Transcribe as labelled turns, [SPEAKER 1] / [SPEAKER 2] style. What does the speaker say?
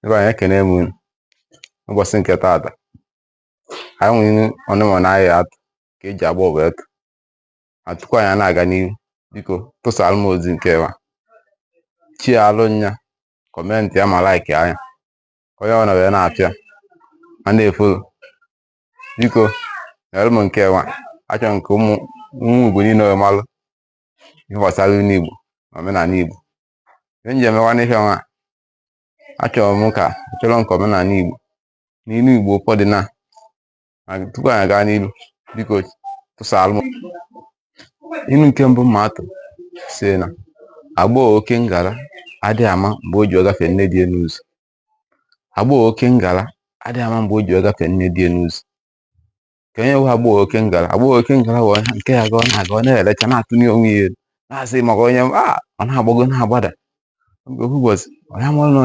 [SPEAKER 1] ebe anyị ekene m unu ụbọchị nke taata. Anyị nwere ọnụma na ahịa atụ ka eji agba wee tụ. Tupu anyị na-aga n'ihu, biko tụsara m ozi nke wa chi alụ nya kọmentị ya ma like anya onye ọ na wee na-apịa ma na-efolo. Biko nyere m nke wa achọ nke ụmụ Igbo niile wee malụ ihe gbasara unu Igbo na omenala Igbo. Ihe nji emewa n'ihe nwa achọrọ m ka nke omenala Igbo n'ilu Igbo ụfọdụ na tupu anyị gaa n'ilu, biko tụsara m inu nke mbụ ma atụ si na agbọghọ oke ngala adịghị ama mgbe o ji ọgafe nne dị n'ụzọ. Agbọghọ oke ngala adịghị ama mgbe o ji ọgafe nne dị n'ụzọ. Ka onye bụ agbọghọ oke ngala? Agbọghọ oke ngala bụ onye nke ya ga ọ na-aga ọ na-elecha na-atụ n'onwe ya elu na-asị maka onye ọ na-agbago na-agbada ụbọchị onye mụrụ na onye